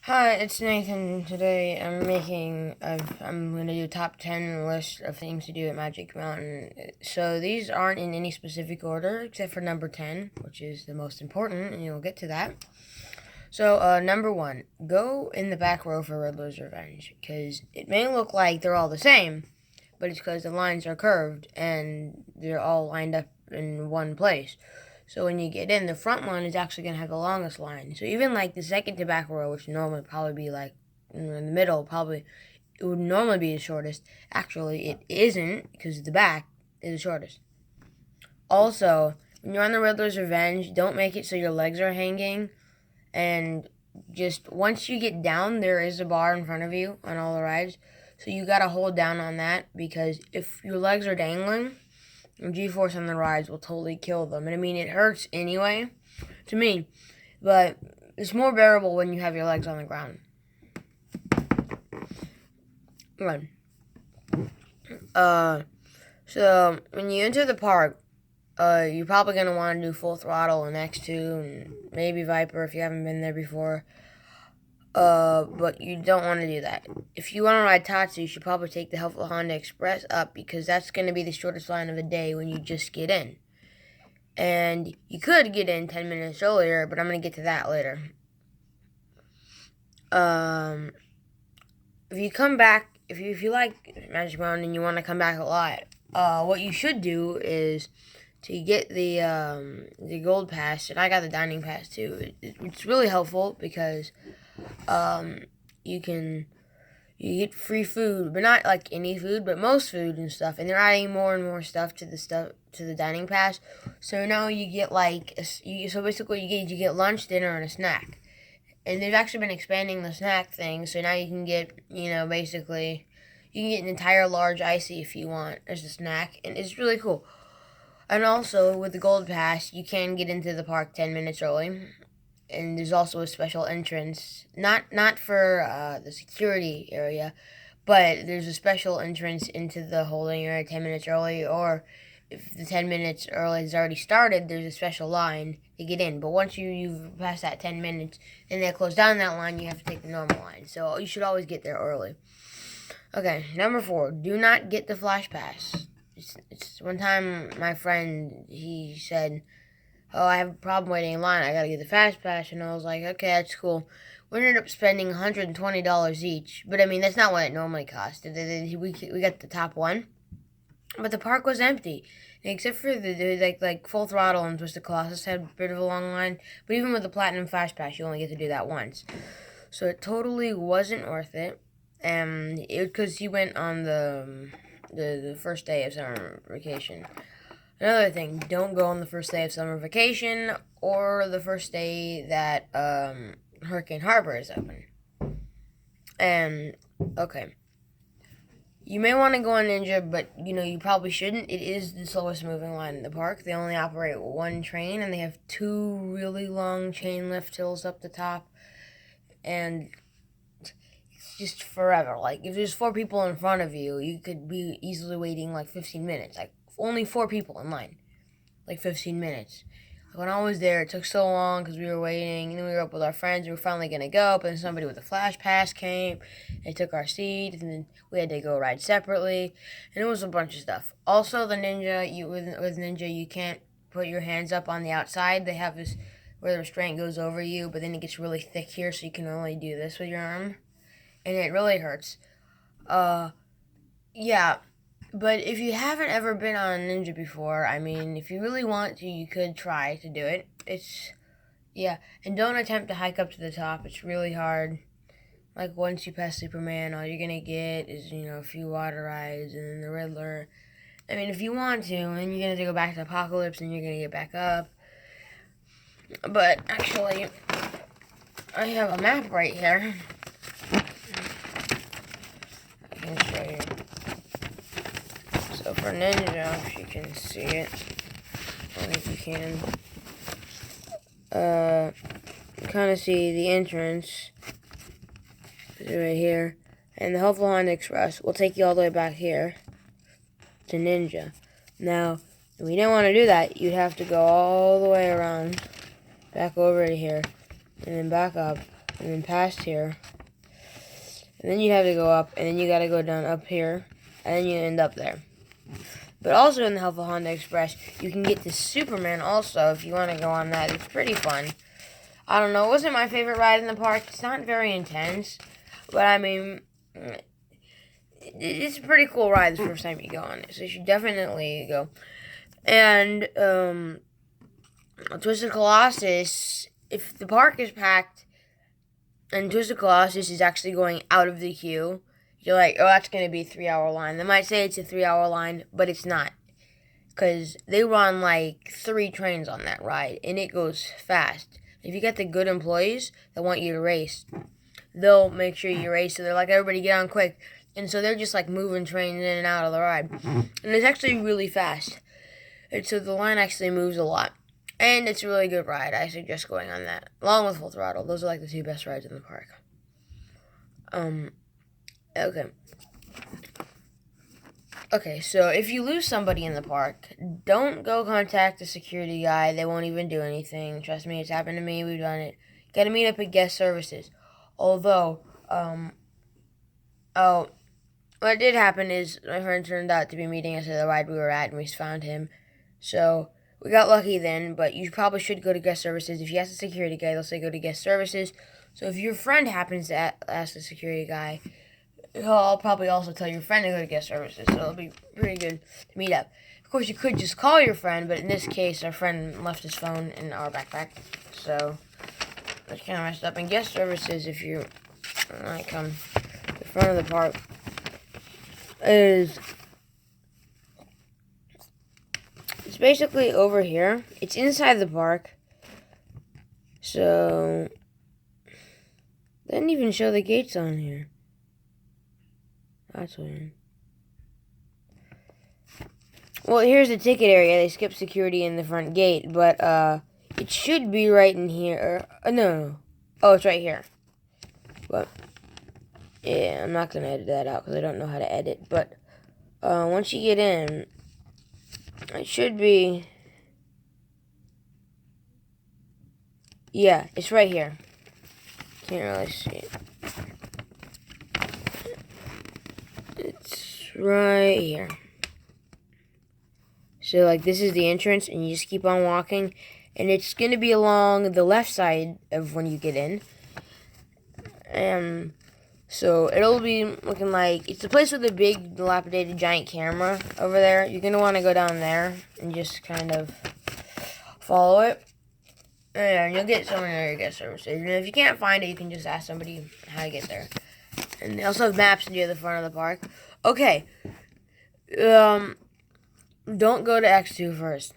Hi, it's Nathan. Today I'm gonna do top 10 list of things to do at Magic Mountain. So these aren't in any specific order except for number 10, which is the most important, and you'll get to that. So, number 1, go in the back row for Riddler's Revenge, because it may look like they're all the same, but it's because the lines are curved and they're all lined up in one place. So when you get in, the front line is actually going to have the longest line. So even like the second to back row, which normally probably be like in the middle, probably it would normally be the shortest. Actually, it isn't because the back is the shortest. Also, when you're on the Riddler's Revenge, don't make it so your legs are hanging. And just once you get down, there is a bar in front of you on all the rides. So you got to hold down on that because if your legs are dangling, G-force on the rides will totally kill them. And I mean, it hurts anyway, to me, but it's more bearable when you have your legs on the ground. Right. So when you enter the park, you're probably gonna want to do Full Throttle and X2 and maybe Viper if you haven't been there before. But you don't want to do that. If you want to ride Tatsu, you should probably take the Helpful Honda Express up because that's going to be the shortest line of the day when you just get in. And you could get in 10 minutes earlier, but I'm going to get to that later. If you come back, if you like Magic Mountain and you want to come back a lot, what you should do is to get the Gold Pass, and I got the Dining Pass too. It's really helpful because you get free food, but not like any food, but most food and stuff. And they're adding more and more stuff to the dining pass. So now you get so basically you get lunch, dinner, and a snack. And they've actually been expanding the snack thing, so now you can get basically you can get an entire large icy if you want as a snack, and it's really cool. And also with the Gold Pass, you can get into the park 10 minutes early. And there's also a special entrance, not for the security area, but there's a special entrance into the holding area 10 minutes early, or if the 10 minutes early has already started, there's a special line to get in. But once you've passed that 10 minutes, and they close down that line, you have to take the normal line. So you should always get there early. Okay, number 4, do not get the Flash Pass. It's one time my friend, he said, "Oh, I have a problem waiting in line. I gotta get the fast pass." And I was like, "Okay, that's cool." We ended up spending $120 each, but I mean that's not what it normally cost. We got the top one, but the park was empty, except for the like Full Throttle and Twisted Colossus had a bit of a long line. But even with the Platinum Fast Pass, you only get to do that once, so it totally wasn't worth it. Because he went on the first day of summer vacation. Another thing, don't go on the first day of summer vacation or the first day that Hurricane Harbor is open. And, okay. You may want to go on Ninja, but, you probably shouldn't. It is the slowest moving line in the park. They only operate one train, and they have 2 really long chain lift hills up the top. And it's just forever. Like, if there's 4 people in front of you, you could be easily waiting, 15 minutes. Only 4 people in line. 15 minutes. When I was there, it took so long because we were waiting, and then we were up with our friends. We were finally going to go, but then somebody with a flash pass came. They took our seat, and then we had to go ride separately, and it was a bunch of stuff. Also, the Ninja, with Ninja, you can't put your hands up on the outside. They have this where the restraint goes over you, but then it gets really thick here, so you can only do this with your arm, and it really hurts. Yeah. But if you haven't ever been on Ninja before, I mean, if you really want to, you could try to do it. Yeah, and don't attempt to hike up to the top. It's really hard. Once you pass Superman, all you're gonna get is, a few water rides and then the Riddler. I mean, if you want to, then you're gonna have to go back to Apocalypse and you're gonna get back up. But actually, I have a map right here. I can show you. So for Ninja, if you can see it, I think you can, kind of see the entrance right here, and the Helpful Honda Express will take you all the way back here to Ninja. Now, if you didn't want to do that, you'd have to go all the way around, back over to here, and then back up, and then past here. And then you have to go up, and then you gotta go down up here, and then you end up there. But also in the Helpful Honda Express, you can get the Superman also if you want to go on that. It's pretty fun. I don't know, it wasn't my favorite ride in the park. It's not very intense, but I mean, it's a pretty cool ride the first time you go on it. So you should definitely go. And Twisted Colossus, if the park is packed and Twisted Colossus is actually going out of the queue, you're like, oh, that's going to be a 3-hour line. They might say it's a 3-hour line, but it's not. Because they run like 3 trains on that ride, and it goes fast. If you get the good employees that want you to race, they'll make sure you race. So they're like, everybody get on quick. And so they're just like moving trains in and out of the ride. And it's actually really fast. And so the line actually moves a lot. And it's a really good ride. I suggest going on that. Along with Full Throttle. Those are like the 2 best rides in the park. Okay. Okay, so if you lose somebody in the park, don't go contact the security guy. They won't even do anything. Trust me, it's happened to me. We've done it. Gotta meet up at guest services. Although, what did happen is my friend turned out to be meeting us at the ride we were at, and we found him. So we got lucky then, but you probably should go to guest services. If you ask the security guy, they'll say go to guest services. So if your friend happens to ask the security guy, he'll probably also tell your friend to go to guest services, so it'll be pretty good to meet up. Of course, you could just call your friend, but in this case, our friend left his phone in our backpack, so that's kind of messed up. And guest services, if you come to the front of the park, it's basically over here. It's inside the park, so they didn't even show the gates on here. That's weird. Well, here's the ticket area. They skipped security in the front gate, but it should be right in here. No. Oh, it's right here. But yeah, I'm not gonna edit that out because I don't know how to edit. But once you get in, it should be. Yeah, it's right here. Can't really see it. It's right here. So, like, this is the entrance, and you just keep on walking, and it's going to be along the left side of when you get in. So, it'll be looking like, it's the place with the big, dilapidated, giant camera over there. You're going to want to go down there and just kind of follow it. And you'll get someone there to get services. And if you can't find it, you can just ask somebody how to get there. And they also have maps near the front of the park. Okay. Don't go to X2 first.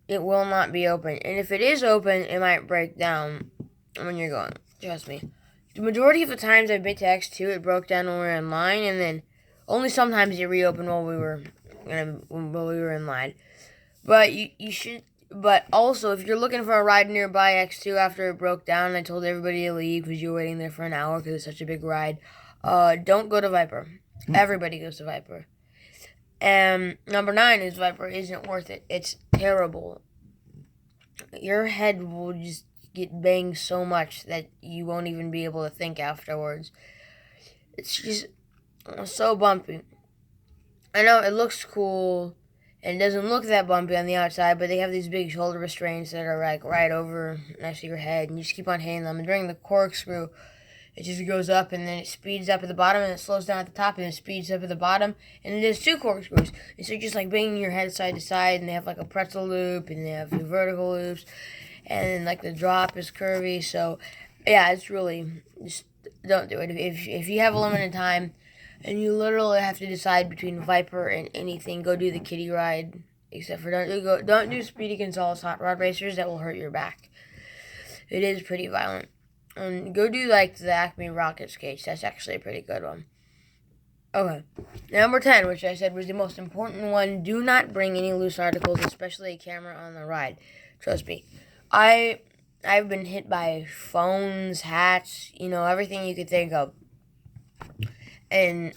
It will not be open. And if it is open, it might break down when you're going. Trust me. The majority of the times I've been to X2, it broke down when we were in line. And then only sometimes it reopened while we were in line. But you should... But also, if you're looking for a ride nearby X2 after it broke down, I told everybody to leave because you were waiting there for an hour because it's such a big ride. Don't go to Viper. Everybody goes to Viper. And number 9 is Viper isn't worth it. It's terrible. Your head will just get banged so much that you won't even be able to think afterwards. It's just so bumpy. I know it looks cool. And it doesn't look that bumpy on the outside, but they have these big shoulder restraints that are like right over next to your head, and you just keep on hitting them. And during the corkscrew, it just goes up, and then it speeds up at the bottom, and it slows down at the top, and it speeds up at the bottom, and it is 2 corkscrews. And so you're just like banging your head side to side, and they have like a pretzel loop, and they have 2 vertical loops, and then like the drop is curvy. So yeah, it's really, just don't do it. If you have a limited time, and you literally have to decide between Viper and anything, go do the kiddie ride. Except for don't do Speedy Gonzales Hot Rod Racers. That will hurt your back. It is pretty violent. And go do like the Acme Rocket Skates. That's actually a pretty good one. Okay. Number 10, which I said was the most important one. Do not bring any loose articles, especially a camera on the ride. Trust me. I've been hit by phones, hats, everything you could think of. And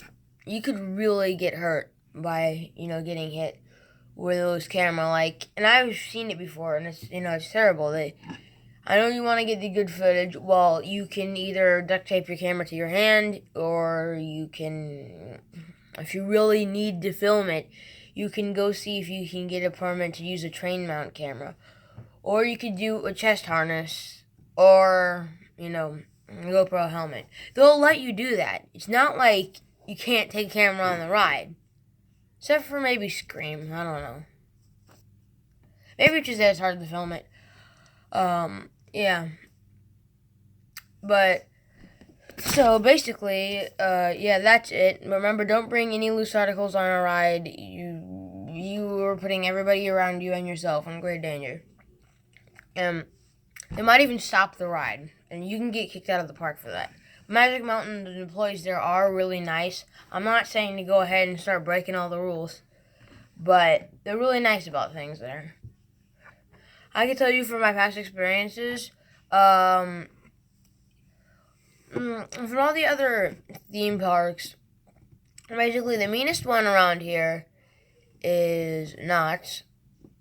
you could really get hurt by, getting hit with a loose camera. And I've seen it before, and it's terrible. I know you want to get the good footage. Well, you can either duct tape your camera to your hand, or you can, if you really need to film it, you can go see if you can get a permit to use a train mount camera. Or you could do a chest harness, or, a GoPro helmet. They'll let you do that. It's not like you can't take a camera on the ride. Except for maybe Scream. I don't know. Maybe it's just that it's hard to film it. Yeah. But, so basically, that's it. Remember, don't bring any loose articles on a ride. You are putting everybody around you and yourself in great danger. They might even stop the ride, and you can get kicked out of the park for that. Magic Mountain, the employees there are really nice. I'm not saying to go ahead and start breaking all the rules, but they're really nice about things there. I can tell you from my past experiences, from all the other theme parks, basically the meanest one around here is Knott's.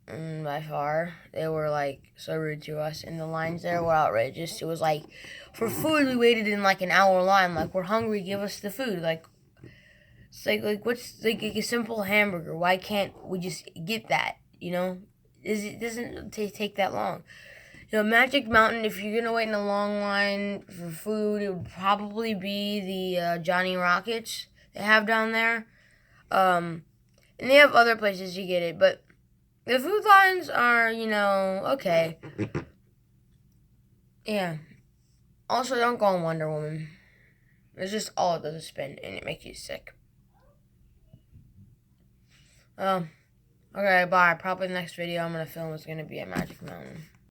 By far, they were so rude to us, and the lines there were outrageous. It was for food, we waited in an hour line. We're hungry, give us the food. It's what's a simple hamburger? Why can't we just get that? It doesn't take that long. Magic Mountain, if you're gonna wait in a long line for food, it would probably be the Johnny Rockets they have down there. And they have other places you get it, but the food lines are, okay. Yeah. Also, don't go on Wonder Woman. It's just all it does is spin, and it makes you sick. Okay, bye. Probably the next video I'm going to film is going to be at Magic Mountain.